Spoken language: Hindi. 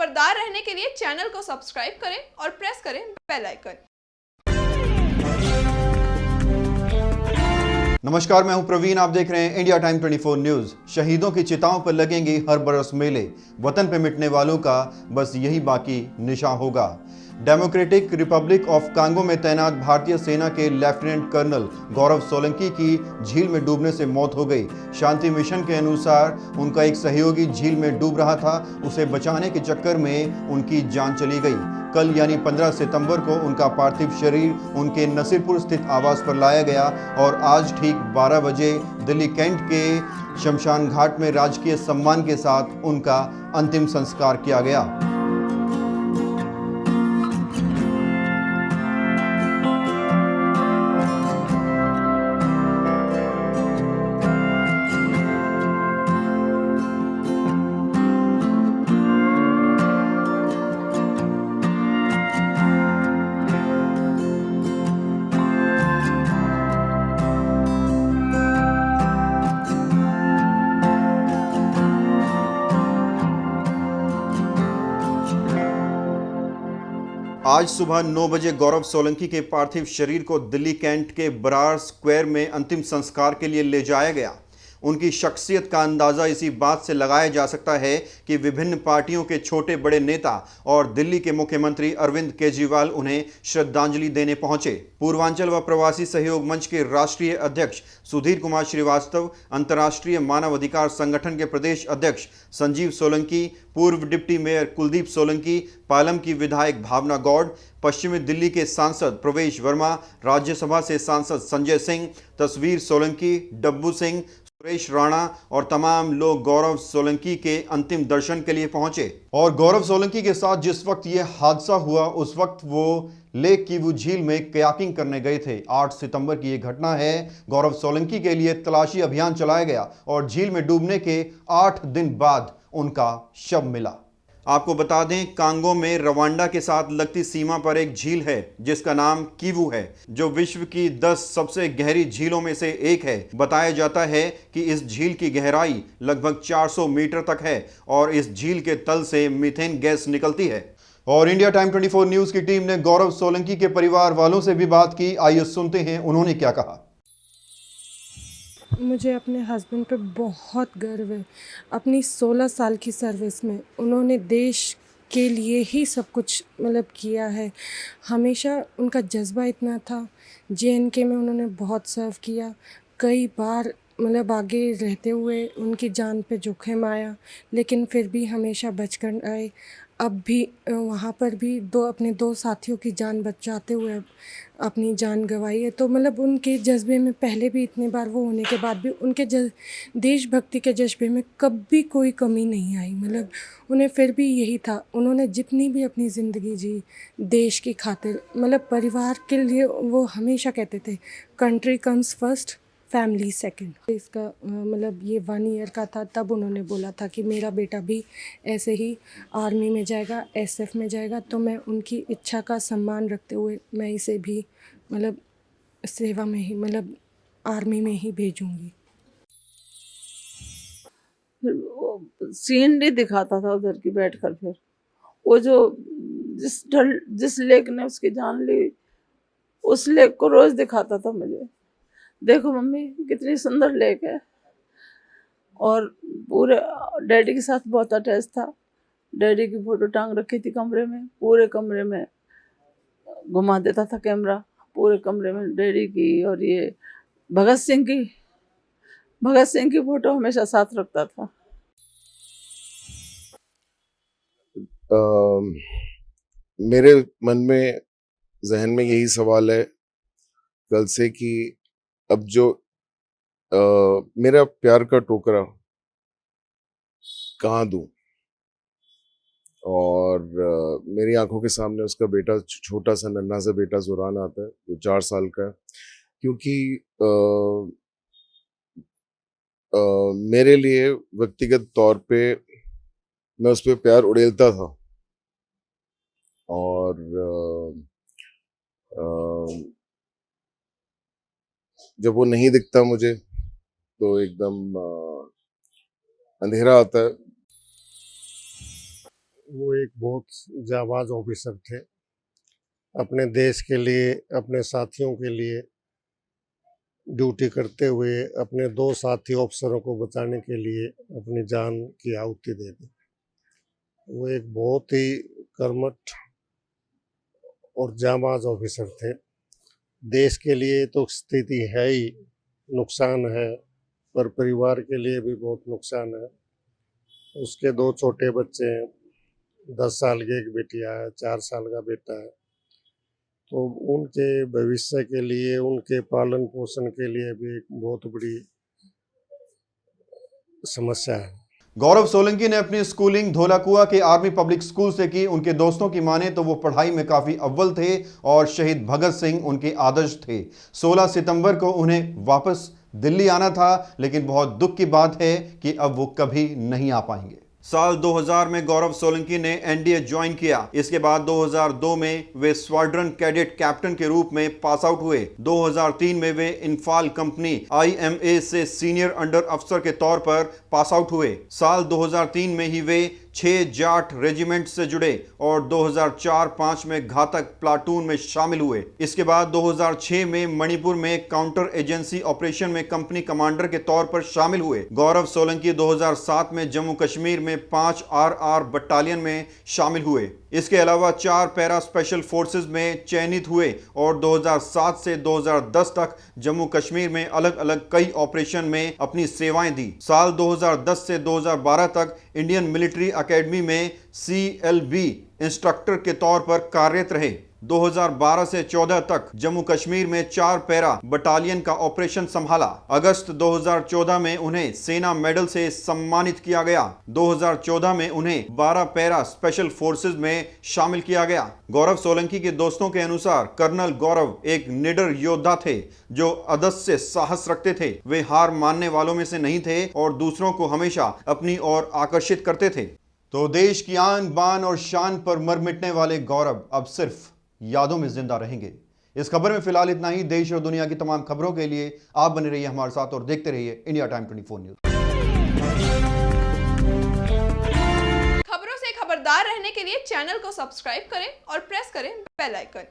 खबरदार रहने के लिए चैनल को सब्सक्राइब करें और प्रेस करें बेल आइकन। नमस्कार, मैं हूं प्रवीण। आप देख रहे हैं इंडिया टाइम 24 न्यूज। शहीदों की चिताओं पर लगेंगे हर बरस मेले। वतन पे मिटने वालों का बस यही बाकी निशान होगा। डेमोक्रेटिक रिपब्लिक ऑफ कांगो में तैनात भारतीय सेना के लेफ्टिनेंट कर्नल गौरव सोलंकी की झील में डूबने से मौत हो गई। शांति मिशन के अनुसार उनका एक सहयोगी झील में डूब रहा था। उसे बचाने के चक्कर में उनकी जान चली गई। कल यानी 15 सितंबर को उनका पार्थिव शरीर उनके नसीरपुर स्थित आवास पर लाया गया और आज ठीक 12 बजे दिल्ली कैंट के शमशान घाट में राजकीय सम्मान के साथ उनका अंतिम संस्कार किया गया। आज सुबह 9 बजे गौरव सोलंकी के पार्थिव शरीर को दिल्ली कैंट के बरार स्क्वायर में अंतिम संस्कार के लिए ले जाया गया। उनकी शख्सियत का अंदाज़ा इसी बात से लगाया जा सकता है कि विभिन्न पार्टियों के छोटे बड़े नेता और दिल्ली के मुख्यमंत्री अरविंद केजरीवाल उन्हें श्रद्धांजलि देने पहुंचे। पूर्वांचल व प्रवासी सहयोग मंच के राष्ट्रीय अध्यक्ष सुधीर कुमार श्रीवास्तव, अंतर्राष्ट्रीय मानव अधिकार संगठन के प्रदेश अध्यक्ष संजीव सोलंकी, पूर्व डिप्टी मेयर कुलदीप सोलंकी, पालम की विधायक भावना गौड़, पश्चिमी दिल्ली के सांसद प्रवेश वर्मा, राज्यसभा से सांसद संजय सिंह, तस्वीर सोलंकी, डब्बू सिंह, सुरेश राणा और तमाम लोग गौरव सोलंकी के अंतिम दर्शन के लिए पहुंचे। और गौरव सोलंकी के साथ जिस वक्त यह हादसा हुआ उस वक्त वो लेक कीवू झील में कयाकिंग करने गए थे। 8 सितंबर की यह घटना है। गौरव सोलंकी के लिए तलाशी अभियान चलाया गया और झील में डूबने के 8 दिन बाद उनका शव मिला। आपको बता दें, कांगो में रवांडा के साथ लगती सीमा पर एक झील है जिसका नाम कीवू है, जो विश्व की 10 सबसे गहरी झीलों में से एक है। बताया जाता है कि इस झील की गहराई लगभग 400 मीटर तक है और इस झील के तल से मीथेन गैस निकलती है। और इंडिया टाइम 24 न्यूज की टीम ने गौरव सोलंकी के परिवार वालों से भी बात की। आइए सुनते हैं उन्होंने क्या कहा। मुझे अपने हस्बैंड पे बहुत गर्व है। अपनी 16 साल की सर्विस में उन्होंने देश के लिए ही सब कुछ किया है। हमेशा उनका जज्बा इतना था। जेएनके में उन्होंने बहुत सर्व किया। कई बार आगे रहते हुए उनकी जान पे जोखिम आया, लेकिन फिर भी हमेशा बचकर आए। अब भी वहाँ पर भी अपने दो साथियों की जान बचाते हुए अपनी जान गंवाई है। तो उनके जज्बे में पहले भी इतनी बार वो होने के बाद भी उनके देशभक्ति के जज्बे में कभी कोई कमी नहीं आई। उन्हें फिर भी यही था। उन्होंने जितनी भी अपनी ज़िंदगी जी देश की खातिर, परिवार के लिए, वो हमेशा कहते थे country comes first, family second. इसका ये 1 ईयर का था, तब उन्होंने बोला था कि मेरा बेटा भी ऐसे ही आर्मी में जाएगा, एसएफ में जाएगा, तो मैं उनकी इच्छा का सम्मान रखते हुए मैं इसे भी सेवा में ही आर्मी में ही भेजूंगी। सीन नहीं दिखाता था उधर की बैठकर। फिर वो जो जिस लेक ने उसकी जान ली, उस लेक को रोज दिखाता था मुझे। देखो मम्मी कितनी सुंदर लेक है। और पूरे डैडी के साथ बहुत अटैच था। डैडी की फोटो टांग रखी थी कमरे में। पूरे कमरे में घुमा देता था कैमरा, पूरे कमरे में डैडी की और ये भगत सिंह की फोटो हमेशा साथ रखता था। मेरे मन में, जहन में यही सवाल है कल से कि अब जो मेरा प्यार का टोकरा कहाँ दूं। और मेरी आंखों के सामने उसका बेटा, छोटा सा नन्हा सा बेटा जुरान आता है जो 4 साल का है। क्योंकि मेरे लिए व्यक्तिगत तौर पे मैं उस पर प्यार उड़ेलता था। और जब वो नहीं दिखता मुझे तो एकदम अंधेरा आता है। वो एक बहुत जाबाज ऑफिसर थे। अपने देश के लिए, अपने साथियों के लिए ड्यूटी करते हुए अपने 2 साथी ऑफिसरों को बचाने के लिए अपनी जान की आहुति दे दी। वो एक बहुत ही कर्मठ और जाबाज ऑफिसर थे। देश के लिए तो स्थिति है ही, नुकसान है, पर परिवार के लिए भी बहुत नुकसान है। उसके 2 छोटे बच्चे हैं, 10 साल की एक बेटिया है, 4 साल का बेटा है। तो उनके भविष्य के लिए, उनके पालन पोषण के लिए भी एक बहुत बड़ी समस्या है। गौरव सोलंकी ने अपनी स्कूलिंग धोलाकुआ के आर्मी पब्लिक स्कूल से की। उनके दोस्तों की माने तो वो पढ़ाई में काफी अव्वल थे और शहीद भगत सिंह उनके आदर्श थे। 16 सितंबर को उन्हें वापस दिल्ली आना था, लेकिन बहुत दुख की बात है कि अब वो कभी नहीं आ पाएंगे। साल 2000 में गौरव सोलंकी ने एनडीए ज्वाइन किया। इसके बाद 2002 में वे स्क्वाड्रन कैडेट कैप्टन के रूप में पास आउट हुए। 2003 में वे इंफाल कंपनी IMA से सीनियर अंडर अफसर के तौर पर पास आउट हुए। साल 2003 में ही वे 6 जाट रेजिमेंट से जुड़े और 2004-05 में घातक प्लाटून में शामिल हुए। इसके बाद 2006 में मणिपुर में काउंटर एजेंसी ऑपरेशन में कंपनी कमांडर के तौर पर शामिल हुए। गौरव सोलंकी 2007 में जम्मू कश्मीर में 5 RR बटालियन में शामिल हुए। इसके अलावा 4 पैरा स्पेशल फोर्सेस में चयनित हुए और 2007 से 2010 तक जम्मू कश्मीर में अलग अलग कई ऑपरेशन में अपनी सेवाएं दी। साल 2010 से 2012 तक इंडियन मिलिट्री एकेडमी में CLB इंस्ट्रक्टर के तौर पर कार्यरत रहे। 2012 से 14 तक जम्मू कश्मीर में 4 पैरा बटालियन का ऑपरेशन संभाला। अगस्त 2014 में उन्हें सेना मेडल से सम्मानित किया गया। 2014 में उन्हें 12 पैरा स्पेशल फोर्सेस में शामिल किया गया। गौरव सोलंकी के दोस्तों के अनुसार कर्नल गौरव एक निडर योद्धा थे जो अदस्य साहस रखते थे। वे हार मानने वालों में से नहीं थे और दूसरों को हमेशा अपनी ओर आकर्षित करते थे। तो देश की आन बान और शान पर मर मिटने वाले गौरव अब सिर्फ यादों में जिंदा रहेंगे। इस खबर में फिलहाल इतना ही। देश और दुनिया की तमाम खबरों के लिए आप बने रहिए हमारे साथ और देखते रहिए इंडिया टाइम 24 न्यूज। खबरों से खबरदार रहने के लिए चैनल को सब्सक्राइब करें और प्रेस करें बेल आइकन।